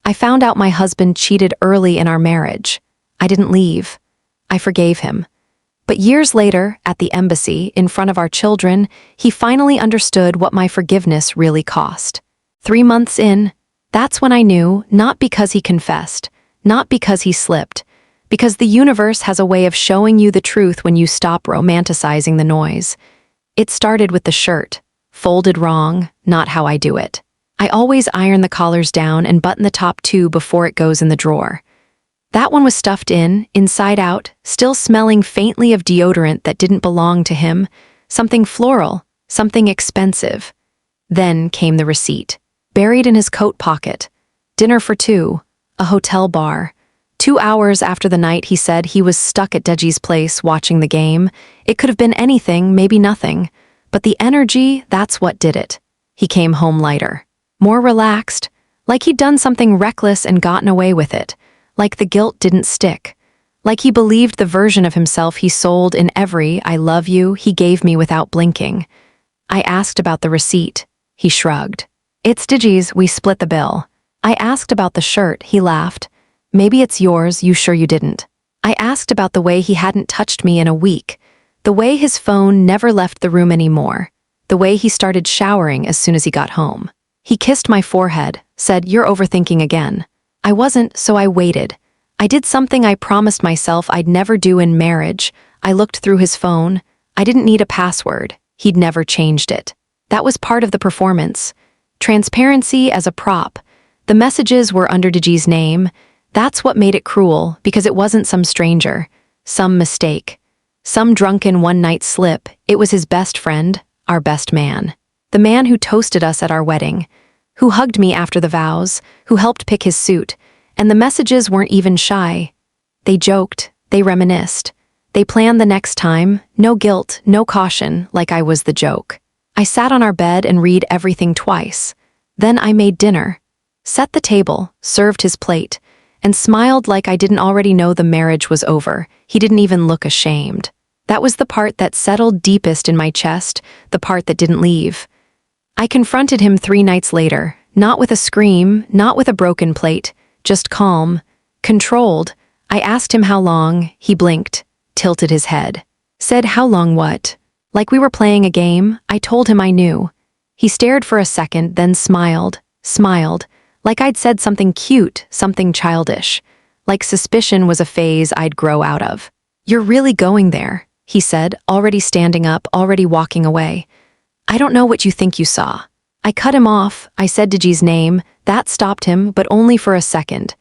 I found out my husband cheated early in our marriage. I didn't leave. I forgave him. But years later, at the embassy, in front of our children, he finally understood what my forgiveness really cost. 3 months in, that's when I knew, not because he confessed, not because he slipped, because the universe has a way of showing you the truth when you stop romanticizing the noise. It started with the shirt, folded wrong, not how I do it. I always iron the collars down and button the top two before it goes in the drawer. That one was stuffed in, inside out, still smelling faintly of deodorant that didn't belong to him, something floral, something expensive. Then came the receipt, buried in his coat pocket. Dinner for two, a hotel bar. 2 hours after the night he said he was stuck at Deji's place watching the game. It could have been anything, maybe nothing. But the energy, that's what did it. He came home lighter, more relaxed, like he'd done something reckless and gotten away with it. Like the guilt didn't stick. Like he believed the version of himself he sold in every "I love you" he gave me without blinking. I asked about the receipt. He shrugged. "It's Digi's, we split the bill." I asked about the shirt. He laughed. "Maybe it's yours, you sure you didn't?" I asked about the way he hadn't touched me in a week, the way his phone never left the room anymore, the way he started showering as soon as he got home. He kissed my forehead, said, "You're overthinking again." I wasn't, so I waited. I did something I promised myself I'd never do in marriage. I looked through his phone. I didn't need a password. He'd never changed it. That was part of the performance. Transparency as a prop. The messages were under Diji's name. That's what made it cruel, because it wasn't some stranger, some mistake, some drunken one-night slip. It was his best friend, our best man. The man who toasted us at our wedding, who hugged me after the vows, who helped pick his suit, and the messages weren't even shy. They joked, they reminisced, they planned the next time, no guilt, no caution, like I was the joke. I sat on our bed and read everything twice. Then I made dinner, set the table, served his plate, and smiled like I didn't already know the marriage was over. He didn't even look ashamed. That was the part that settled deepest in my chest, the part that didn't leave. I confronted him 3 nights later, not with a scream, not with a broken plate, just calm, controlled. I asked him how long. He blinked, tilted his head, said, "How long what?" Like we were playing a game. I told him I knew. He stared for a second, then smiled, like I'd said something cute, something childish, like suspicion was a phase I'd grow out of. "You're really going there," he said, already standing up, already walking away. "I don't know what you think you saw." I cut him off. I said Diji's name. That stopped him, but only for a second.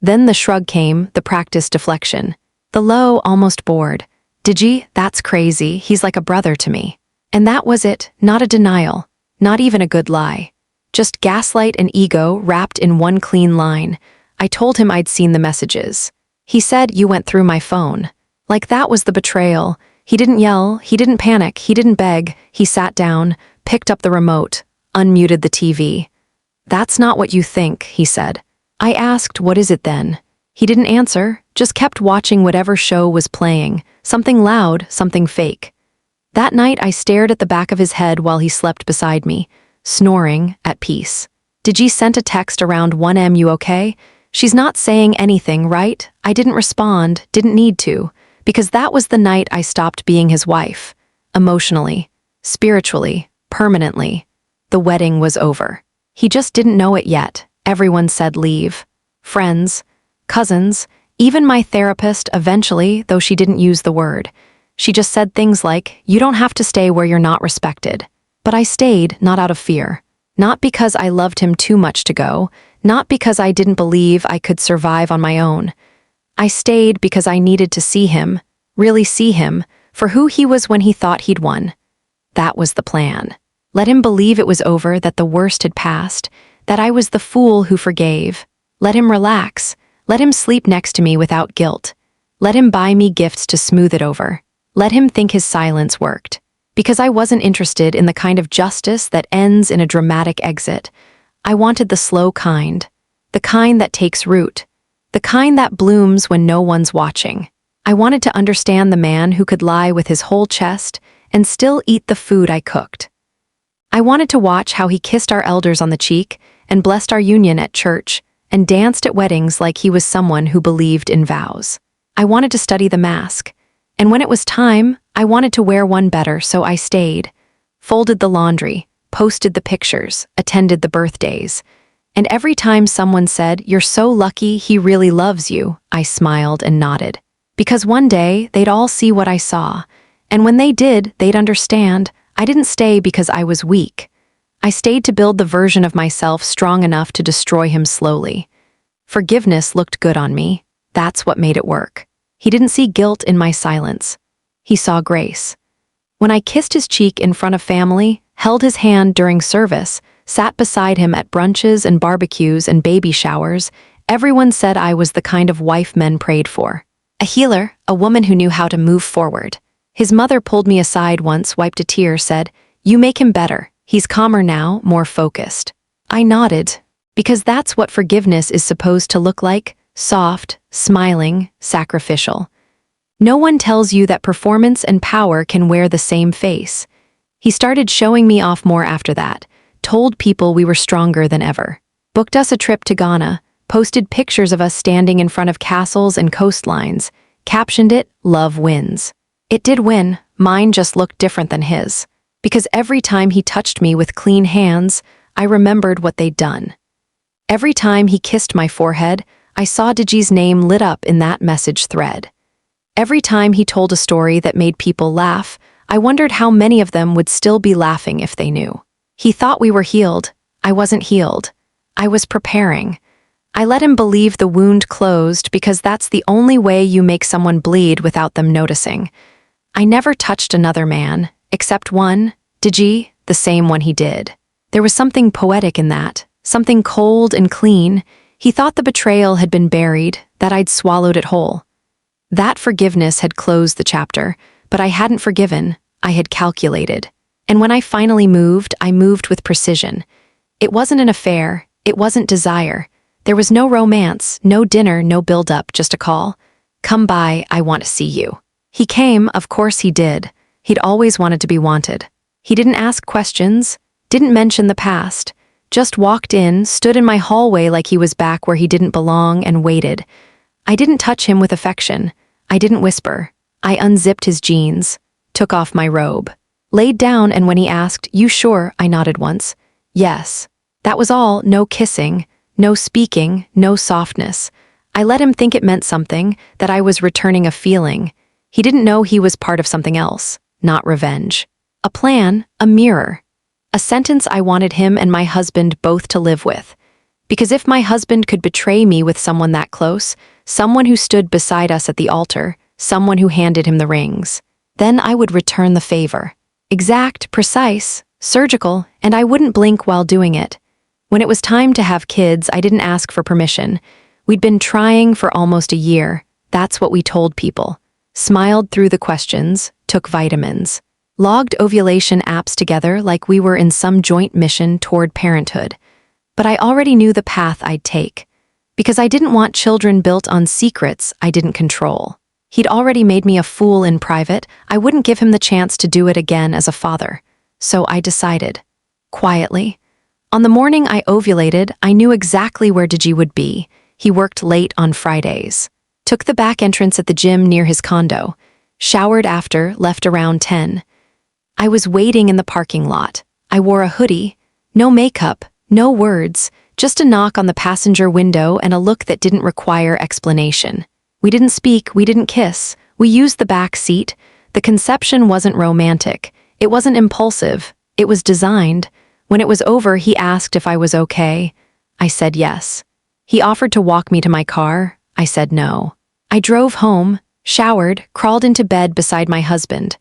Then the shrug came, the practiced deflection. The low, almost bored. "Diji, that's crazy. He's like a brother to me." And that was it, not a denial, not even a good lie. Just gaslight and ego wrapped in one clean line. I told him I'd seen the messages. He said, "You went through my phone." Like that was the betrayal. He didn't yell, he didn't panic, he didn't beg. He sat down, picked up the remote, unmuted the TV. "That's not what you think," he said. I asked, "What is it then?" He didn't answer, just kept watching whatever show was playing, something loud, something fake. That night I stared at the back of his head while he slept beside me, snoring, at peace. Diji sent a text around 1 a.m. "You okay?" She's not saying anything, right? I didn't respond, didn't need to, because that was the night I stopped being his wife. Emotionally, spiritually, permanently. The wedding was over. He just didn't know it yet. Everyone said leave. Friends, cousins, even my therapist eventually, though she didn't use the word. She just said things like, "You don't have to stay where you're not respected." But I stayed, not out of fear. Not because I loved him too much to go, not because I didn't believe I could survive on my own. I stayed because I needed to see him, really see him, for who he was when he thought he'd won. That was the plan. Let him believe it was over, that the worst had passed, that I was the fool who forgave. Let him relax. Let him sleep next to me without guilt. Let him buy me gifts to smooth it over. Let him think his silence worked. Because I wasn't interested in the kind of justice that ends in a dramatic exit. I wanted the slow kind, the kind that takes root, the kind that blooms when no one's watching. I wanted to understand the man who could lie with his whole chest and still eat the food I cooked. I wanted to watch how he kissed our elders on the cheek and blessed our union at church, and danced at weddings like he was someone who believed in vows. I wanted to study the mask, and when it was time, I wanted to wear one better, so I stayed, folded the laundry, posted the pictures, attended the birthdays. And every time someone said, "You're so lucky, he really loves you," I smiled and nodded. Because one day, they'd all see what I saw, and when they did, they'd understand. I didn't stay because I was weak. I stayed to build the version of myself strong enough to destroy him slowly. Forgiveness looked good on me. That's what made it work. He didn't see guilt in my silence. He saw grace. When I kissed his cheek in front of family, held his hand during service, sat beside him at brunches and barbecues and baby showers, everyone said I was the kind of wife men prayed for. A healer, a woman who knew how to move forward. His mother pulled me aside once, wiped a tear, said, "You make him better. He's calmer now, more focused." I nodded, because that's what forgiveness is supposed to look like: soft, smiling, sacrificial. No one tells you that performance and power can wear the same face. He started showing me off more after that, told people we were stronger than ever, booked us a trip to Ghana, posted pictures of us standing in front of castles and coastlines, captioned it, "Love wins." It did win, mine just looked different than his. Because every time he touched me with clean hands, I remembered what they'd done. Every time he kissed my forehead, I saw Diji's name lit up in that message thread. Every time he told a story that made people laugh, I wondered how many of them would still be laughing if they knew. He thought we were healed. I wasn't healed. I was preparing. I let him believe the wound closed because that's the only way you make someone bleed without them noticing. I never touched another man, except one, Diji, the same one he did. There was something poetic in that, something cold and clean. He thought the betrayal had been buried, that I'd swallowed it whole. That forgiveness had closed the chapter, but I hadn't forgiven, I had calculated. And when I finally moved, I moved with precision. It wasn't an affair, it wasn't desire. There was no romance, no dinner, no build-up, just a call. "Come by, I want to see you." He came, of course he did. He'd always wanted to be wanted. He didn't ask questions, didn't mention the past, just walked in, stood in my hallway like he was back where he didn't belong, and waited. I didn't touch him with affection. I didn't whisper. I unzipped his jeans, took off my robe, laid down, and when he asked, "You sure?" I nodded once. Yes. That was all, no kissing, no speaking, no softness. I let him think it meant something, that I was returning a feeling. He didn't know he was part of something else, not revenge. A plan, a mirror. A sentence I wanted him and my husband both to live with. Because if my husband could betray me with someone that close, someone who stood beside us at the altar, someone who handed him the rings, then I would return the favor. Exact, precise, surgical, and I wouldn't blink while doing it. When it was time to have kids, I didn't ask for permission. We'd been trying for almost a year. That's what we told people. Smiled through the questions, took vitamins, logged ovulation apps together like we were in some joint mission toward parenthood. But I already knew the path I'd take, because I didn't want children built on secrets I didn't control. He'd already made me a fool in private. I wouldn't give him the chance to do it again as a father. So I decided, quietly. On the morning I ovulated, I knew exactly where Diji would be. He worked late on Fridays. Took the back entrance at the gym near his condo. Showered after, left around 10. I was waiting in the parking lot. I wore a hoodie. No makeup, no words, just a knock on the passenger window and a look that didn't require explanation. We didn't speak, we didn't kiss. We used the back seat. The conception wasn't romantic. It wasn't impulsive. It was designed. When it was over, he asked if I was okay. I said yes. He offered to walk me to my car. I said no. I drove home, showered, crawled into bed beside my husband.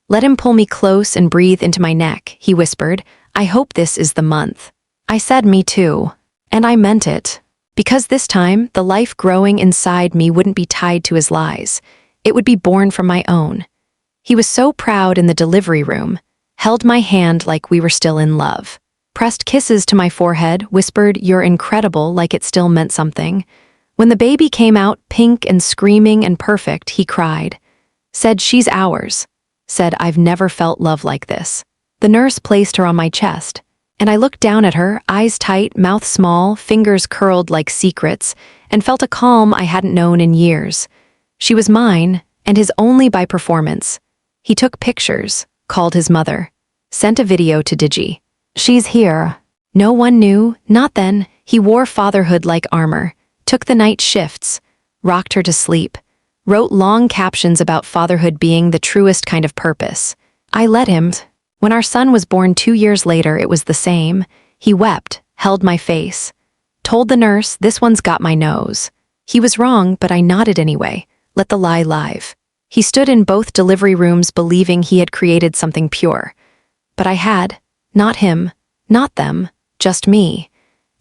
"Let him pull me close and breathe into my neck," he whispered. "I hope this is the month." I said me too. And I meant it. Because this time, the life growing inside me wouldn't be tied to his lies. It would be born from my own. He was so proud in the delivery room, held my hand like we were still in love, pressed kisses to my forehead, whispered, "You're incredible," like it still meant something. When the baby came out, pink and screaming and perfect, he cried. Said, "She's ours." Said, "I've never felt love like this." The nurse placed her on my chest, And I looked down at her, eyes tight, mouth small, fingers curled like secrets, and felt a calm I hadn't known in years. She was mine, and his only by performance. He took pictures, called his mother, sent a video to Digi. She's here. No one knew, not then. He wore fatherhood like armor, took the night shifts, rocked her to sleep, wrote long captions about fatherhood being the truest kind of purpose. I let him. When our son was born 2 years later, it was the same. He wept, held my face, told the nurse, "This one's got my nose." He was wrong, but I nodded anyway, let the lie live. He stood in both delivery rooms believing he had created something pure. But I had, not him, not them, just me.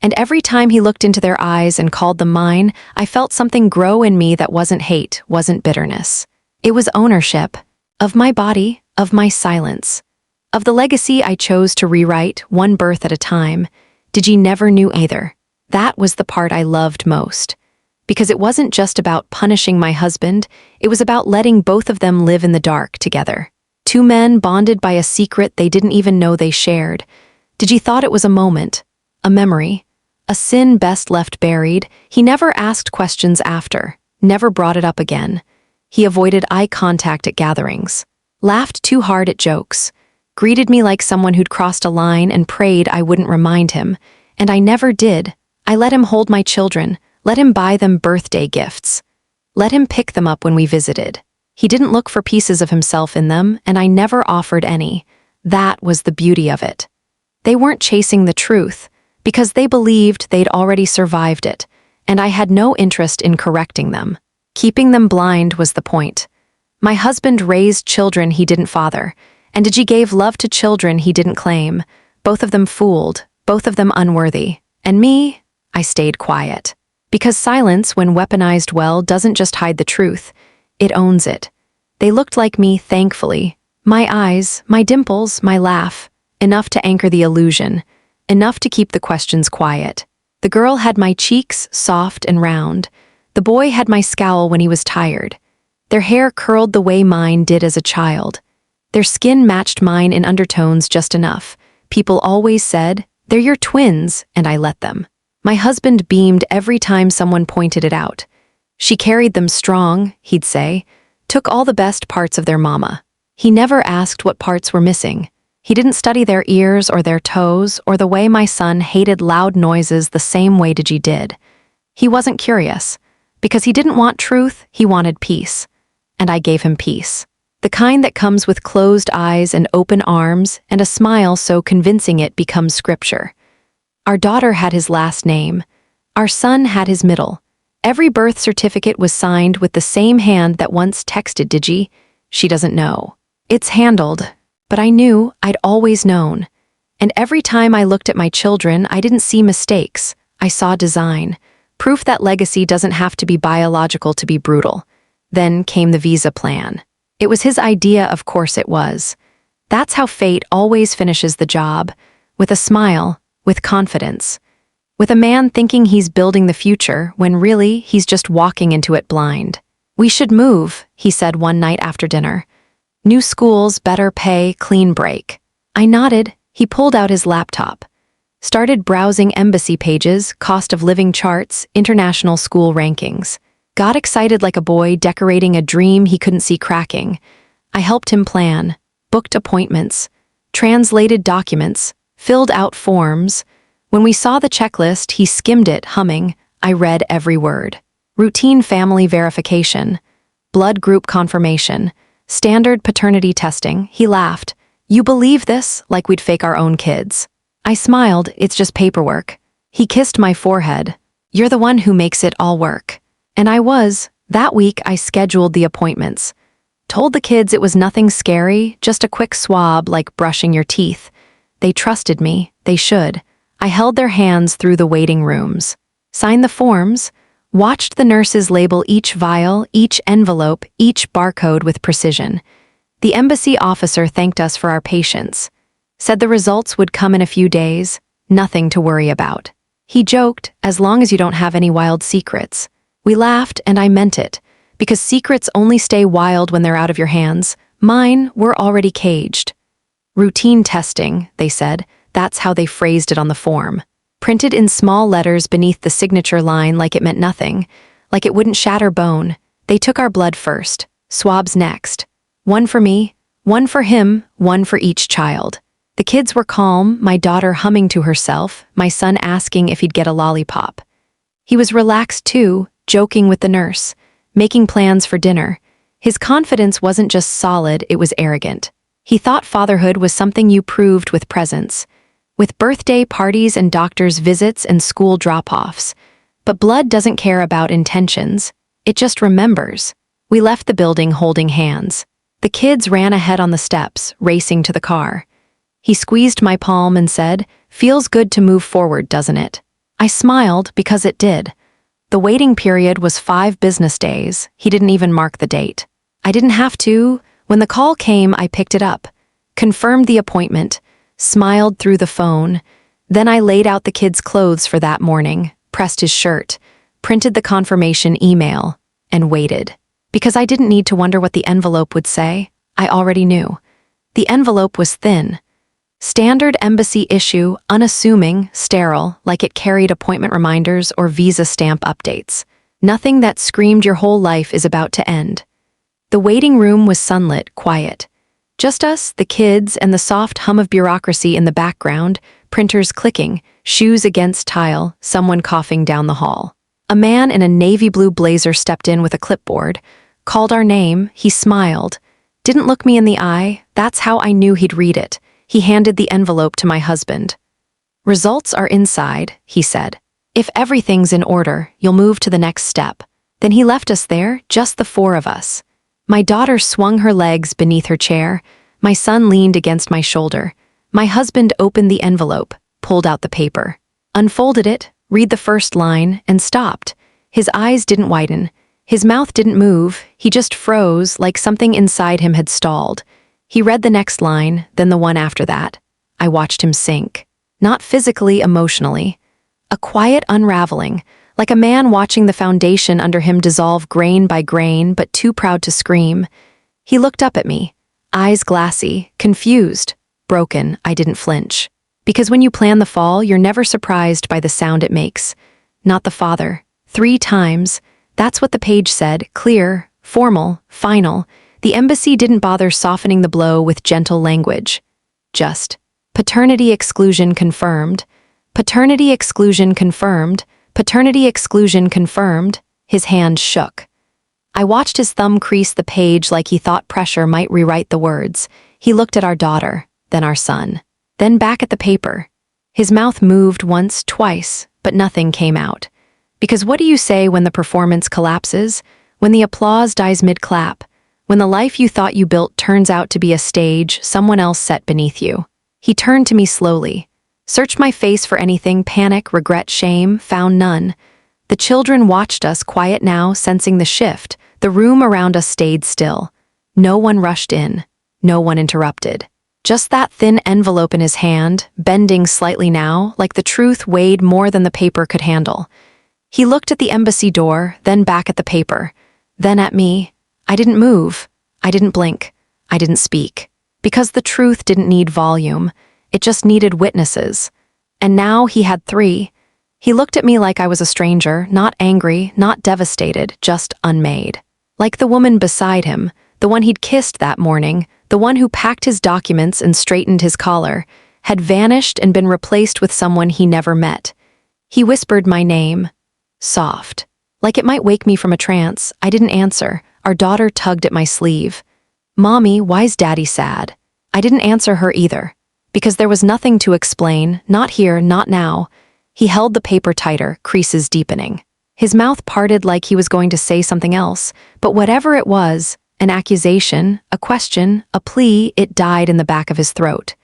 And every time he looked into their eyes and called them mine, I felt something grow in me that wasn't hate, wasn't bitterness. It was ownership. Of my body, of my silence. Of the legacy I chose to rewrite, one birth at a time. Digi never knew either. That was the part I loved most. Because it wasn't just about punishing my husband, it was about letting both of them live in the dark together. Two men bonded by a secret they didn't even know they shared. Digi thought it was a moment, a memory, a sin best left buried. He never asked questions after, never brought it up again. He avoided eye contact at gatherings, laughed too hard at jokes, greeted me like someone who'd crossed a line and prayed I wouldn't remind him. And I never did. I let him hold my children, let him buy them birthday gifts, let him pick them up when we visited. He didn't look for pieces of himself in them, and I never offered any. That was the beauty of it. They weren't chasing the truth, because they believed they'd already survived it, and I had no interest in correcting them. Keeping them blind was the point. My husband raised children he didn't father, and Digi gave love to children he didn't claim, both of them fooled, both of them unworthy. And me, I stayed quiet. Because silence, when weaponized well, doesn't just hide the truth, it owns it. They looked like me, thankfully. My eyes, my dimples, my laugh, enough to anchor the illusion, enough to keep the questions quiet. The girl had my cheeks, soft and round. The boy had my scowl when he was tired. Their hair curled the way mine did as a child. Their skin matched mine in undertones just enough. People always said, "They're your twins," and I let them. My husband beamed every time someone pointed it out. "She carried them strong," he'd say, "took all the best parts of their mama." He never asked what parts were missing. He didn't study their ears or their toes or the way my son hated loud noises the same way Digi did. He wasn't curious. Because he didn't want truth, he wanted peace. And I gave him peace. The kind that comes with closed eyes and open arms and a smile so convincing it becomes scripture. Our daughter had his last name. Our son had his middle. Every birth certificate was signed with the same hand that once texted Digi. She doesn't know. It's handled, but I knew, I'd always known. And every time I looked at my children, I didn't see mistakes. I saw design. Proof that legacy doesn't have to be biological to be brutal. Then came the visa plan. It was his idea, of course it was. That's how fate always finishes the job. With a smile, with confidence. With a man thinking he's building the future when really he's just walking into it blind. "We should move," he said one night after dinner. "New schools, better pay, clean break." I nodded. He pulled out his laptop. Started browsing embassy pages, cost of living charts, international school rankings. Got excited like a boy decorating a dream he couldn't see cracking. I helped him plan, booked appointments, translated documents, filled out forms. When we saw the checklist, he skimmed it, humming. I read every word. Routine family verification, blood group confirmation, standard paternity testing. He laughed. "You believe this?" Like we'd fake our own kids. I smiled. "It's just paperwork." He kissed my forehead. "You're the one who makes it all work." And I was. That week, I scheduled the appointments. Told the kids it was nothing scary, just a quick swab like brushing your teeth. They trusted me. They should. I held their hands through the waiting rooms. Signed the forms. Watched the nurses label each vial, each envelope, each barcode with precision. The embassy officer thanked us for our patience. Said the results would come in a few days. Nothing to worry about. He joked, "As long as you don't have any wild secrets." We laughed, and I meant it, because secrets only stay wild when they're out of your hands. Mine were already caged. "Routine testing," they said. That's how they phrased it on the form. Printed in small letters beneath the signature line like it meant nothing, like it wouldn't shatter bone. They took our blood first, swabs next. One for me, one for him, one for each child. The kids were calm, my daughter humming to herself, my son asking if he'd get a lollipop. He was relaxed too, joking with the nurse, making plans for dinner. His confidence wasn't just solid, it was arrogant. He thought fatherhood was something you proved with presents, with birthday parties and doctor's visits and school drop-offs. But blood doesn't care about intentions, it just remembers. We left the building holding hands. The kids ran ahead on the steps, racing to the car. He squeezed my palm and said, "Feels good to move forward, doesn't it?" I smiled because it did. The waiting period was 5 business days. He didn't even mark the date. I didn't have to. When the call came, I picked it up, confirmed the appointment, smiled through the phone. Then I laid out the kid's clothes for that morning, pressed his shirt, printed the confirmation email, and waited. Because I didn't need to wonder what the envelope would say. I already knew. The envelope was thin. Standard embassy issue, unassuming, sterile, like it carried appointment reminders or visa stamp updates. Nothing that screamed your whole life is about to end. The waiting room was sunlit, quiet. Just us, the kids, and the soft hum of bureaucracy in the background, printers clicking, shoes against tile, someone coughing down the hall. A man in a navy blue blazer stepped in with a clipboard, called our name, he smiled, didn't look me in the eye, that's how I knew he'd read it. He handed the envelope to my husband. "Results are inside," he said. "If everything's in order, you'll move to the next step." Then he left us there, just the 4 of us. My daughter swung her legs beneath her chair. My son leaned against my shoulder. My husband opened the envelope, pulled out the paper, unfolded it, read the first line, and stopped. His eyes didn't widen. His mouth didn't move. He just froze like something inside him had stalled. He read the next line, then the one after that. I watched him sink. Not physically, emotionally. A quiet unraveling, like a man watching the foundation under him dissolve grain by grain, but too proud to scream. He looked up at me, eyes glassy, confused, broken. I didn't flinch. Because when you plan the fall, you're never surprised by the sound it makes. Not the father. 3 times. That's what the page said, clear, formal, final. The embassy didn't bother softening the blow with gentle language. Just, paternity exclusion confirmed, paternity exclusion confirmed, paternity exclusion confirmed. His hand shook. I watched his thumb crease the page like he thought pressure might rewrite the words. He looked at our daughter, then our son, then back at the paper. His mouth moved once, twice, but nothing came out. Because what do you say when the performance collapses? When the applause dies mid-clap? When the life you thought you built turns out to be a stage someone else set beneath you? He turned to me slowly. Searched my face for anything, panic, regret, shame, found none. The children watched us, quiet now, sensing the shift. The room around us stayed still. No one rushed in. No one interrupted. Just that thin envelope in his hand, bending slightly now, like the truth weighed more than the paper could handle. He looked at the embassy door, then back at the paper, then at me. I didn't move. I didn't blink. I didn't speak. Because the truth didn't need volume. It just needed witnesses. And now he had 3. He looked at me like I was a stranger, not angry, not devastated, just unmade. Like the woman beside him, the one he'd kissed that morning, the one who packed his documents and straightened his collar, had vanished and been replaced with someone he never met. He whispered my name. Soft. Like it might wake me from a trance. I didn't answer. Our daughter tugged at my sleeve. "Mommy, why's Daddy sad?" I didn't answer her either. Because there was nothing to explain, not here, not now. He held the paper tighter, creases deepening. His mouth parted like he was going to say something else, but whatever it was, an accusation, a question, a plea, it died in the back of his throat.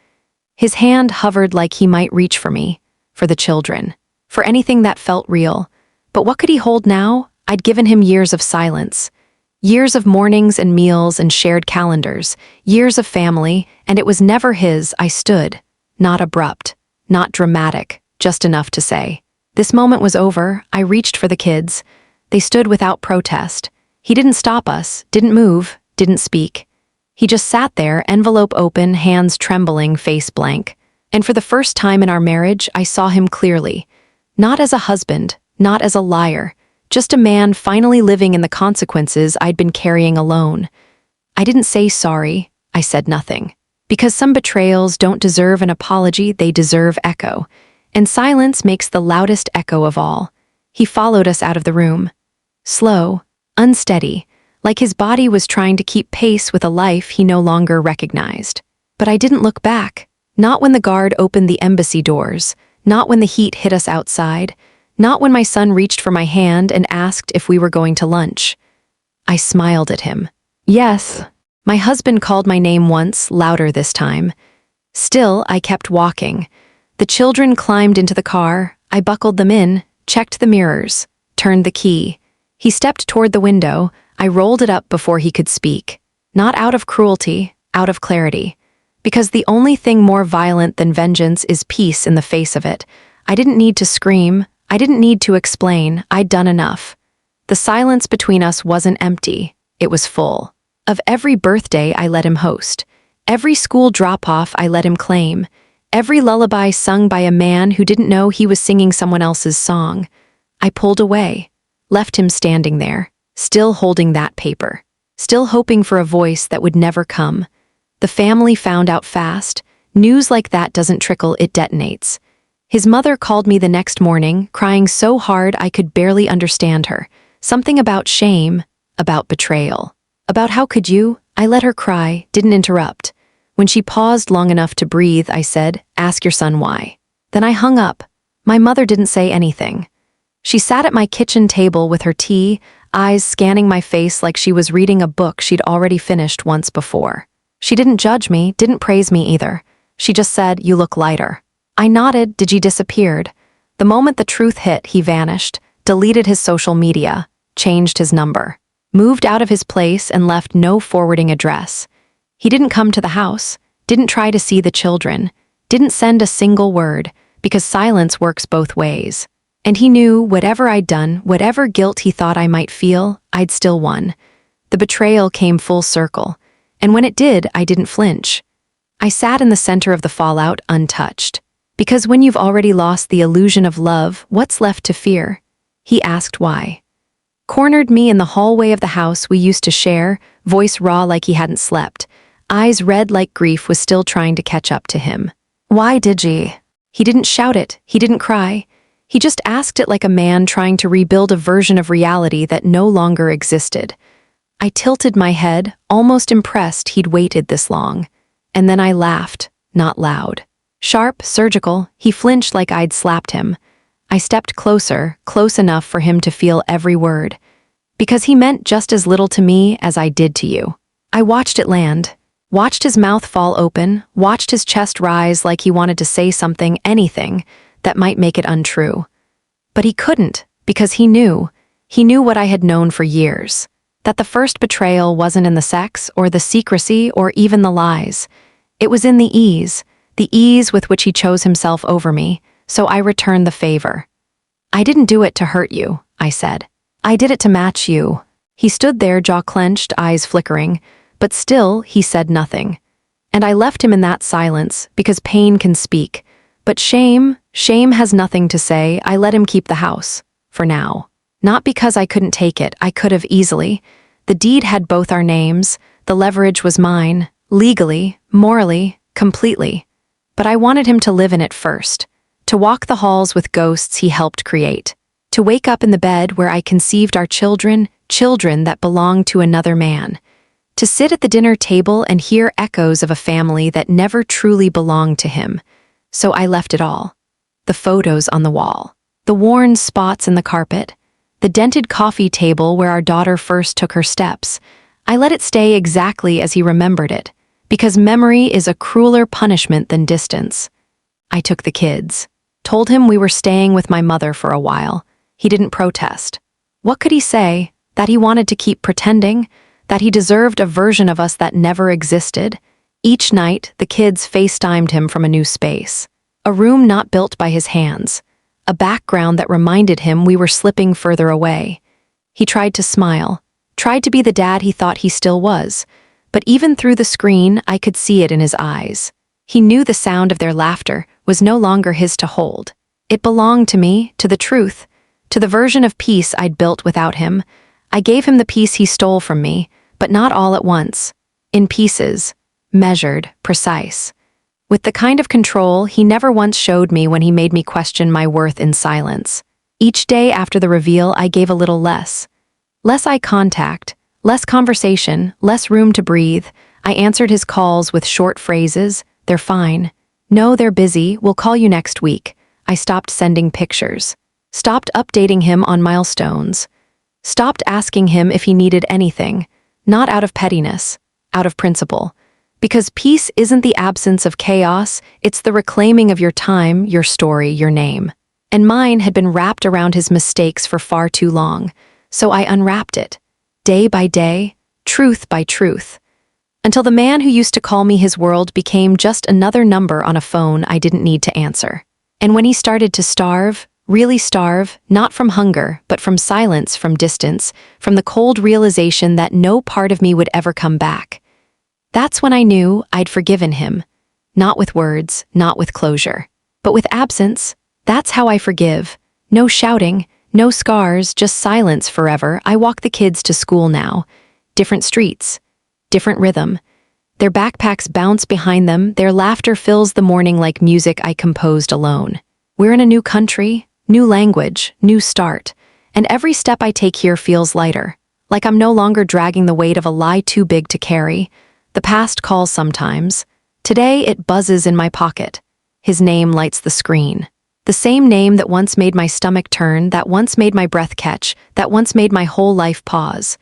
His hand hovered like he might reach for me, for the children, for anything that felt real. But what could he hold now? I'd given him years of silence. Years of mornings and meals and shared calendars, years of family, and it was never his. I stood, not abrupt, not dramatic, just enough to say. This moment was over. I reached for the kids. They stood without protest. He didn't stop us, didn't move, didn't speak. He just sat there, envelope open, hands trembling, face blank. And for the first time in our marriage, I saw him clearly. Not as a husband, not as a liar, just a man finally living in the consequences I'd been carrying alone. I didn't say sorry, I said nothing. Because some betrayals don't deserve an apology, they deserve echo. And silence makes the loudest echo of all. He followed us out of the room. Slow, unsteady, like his body was trying to keep pace with a life he no longer recognized. But I didn't look back. Not when the guard opened the embassy doors, not when the heat hit us outside, not when my son reached for my hand and asked if we were going to lunch. I smiled at him. Yes. My husband called my name once, louder this time. Still, I kept walking. The children climbed into the car. I buckled them in, checked the mirrors, turned the key. He stepped toward the window. I rolled it up before he could speak. Not out of cruelty, out of clarity. Because the only thing more violent than vengeance is peace in the face of it. I didn't need to scream. I didn't need to explain. I'd done enough. The silence between us wasn't empty. It was full. Of every birthday I let him host. Every school drop-off I let him claim. Every lullaby sung by a man who didn't know he was singing someone else's song. I pulled away, left him standing there, still holding that paper, still hoping for a voice that would never come. The family found out fast. News like that doesn't trickle, it detonates. His mother called me the next morning, crying so hard I could barely understand her. Something about shame, about betrayal. About how could you? I let her cry, didn't interrupt. When she paused long enough to breathe, I said, "Ask your son why." Then I hung up. My mother didn't say anything. She sat at my kitchen table with her tea, eyes scanning my face like she was reading a book she'd already finished once before. She didn't judge me, didn't praise me either. She just said, "You look lighter." I nodded, Digi disappeared. The moment the truth hit, he vanished, deleted his social media, changed his number, moved out of his place and left no forwarding address. He didn't come to the house, didn't try to see the children, didn't send a single word, because silence works both ways. And he knew whatever I'd done, whatever guilt he thought I might feel, I'd still won. The betrayal came full circle. And when it did, I didn't flinch. I sat in the center of the fallout untouched. Because when you've already lost the illusion of love, what's left to fear? He asked why. Cornered me in the hallway of the house we used to share, voice raw like he hadn't slept, eyes red like grief was still trying to catch up to him. Why did ye? He didn't shout it, he didn't cry. He just asked it like a man trying to rebuild a version of reality that no longer existed. I tilted my head, almost impressed he'd waited this long. And then I laughed, not loud. Sharp, surgical, he flinched like I'd slapped him. I stepped closer, close enough for him to feel every word. Because he meant just as little to me as I did to you. I watched it land, watched his mouth fall open, watched his chest rise like he wanted to say something, anything, that might make it untrue. But he couldn't, because he knew what I had known for years. That the first betrayal wasn't in the sex, or the secrecy, or even the lies. It was in the ease with which he chose himself over me, so I returned the favor. I didn't do it to hurt you, I said. I did it to match you. He stood there, jaw clenched, eyes flickering, but still he said nothing. And I left him in that silence, because pain can speak. But shame has nothing to say. I let him keep the house, for now. Not because I couldn't take it, I could have easily. The deed had both our names, the leverage was mine, legally, morally, completely. But I wanted him to live in it first, to walk the halls with ghosts he helped create, to wake up in the bed where I conceived our children that belonged to another man, to sit at the dinner table and hear echoes of a family that never truly belonged to him. So I left it all. The photos on the wall, the worn spots in the carpet, the dented coffee table where our daughter first took her steps. I let it stay exactly as he remembered it, because memory is a crueler punishment than distance. I took the kids, told him we were staying with my mother for a while. He didn't protest. What could he say? That he wanted to keep pretending? That he deserved a version of us that never existed? Each night, the kids FaceTimed him from a new space. A room not built by his hands. A background that reminded him we were slipping further away. He tried to smile, tried to be the dad he thought he still was, but even through the screen, I could see it in his eyes. He knew the sound of their laughter was no longer his to hold. It belonged to me, to the truth, to the version of peace I'd built without him. I gave him the peace he stole from me, but not all at once. In pieces, measured, precise. With the kind of control he never once showed me when he made me question my worth in silence. Each day after the reveal, I gave a little less. Less eye contact, less conversation, less room to breathe. I answered his calls with short phrases. "They're fine." "No, they're busy. We'll call you next week." I stopped sending pictures. Stopped updating him on milestones. Stopped asking him if he needed anything. Not out of pettiness, out of principle. Because peace isn't the absence of chaos, it's the reclaiming of your time, your story, your name. And mine had been wrapped around his mistakes for far too long, so I unwrapped it, day by day, truth by truth, until the man who used to call me his world became just another number on a phone I didn't need to answer. And when he started to starve, really starve, not from hunger, but from silence, from distance, from the cold realization that no part of me would ever come back, that's when I knew I'd forgiven him. Not with words, not with closure, but with absence. That's how I forgive. No shouting, no scars, just silence forever. I walk the kids to school now. Different streets, different rhythm. Their backpacks bounce behind them, their laughter fills the morning like music I composed alone. We're in a new country, new language, new start, and every step I take here feels lighter, like I'm no longer dragging the weight of a lie too big to carry. The past calls sometimes. Today it buzzes in my pocket. His name lights the screen. The same name that once made my stomach turn, that once made my breath catch, that once made my whole life pause.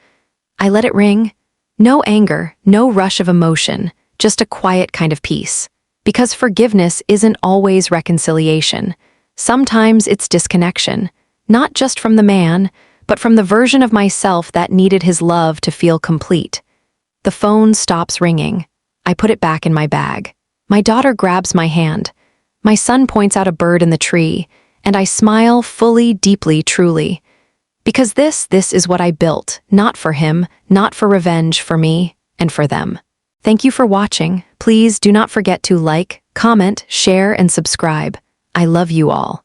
I let it ring. No anger, no rush of emotion, just a quiet kind of peace. Because forgiveness isn't always reconciliation. Sometimes it's disconnection, not just from the man, but from the version of myself that needed his love to feel complete. The phone stops ringing. I put it back in my bag. My daughter grabs my hand. My son points out a bird in the tree, and I smile fully, deeply, truly. Because this is what I built, not for him, not for revenge, for me, and for them. Thank you for watching. Please do not forget to like, comment, share, and subscribe. I love you all.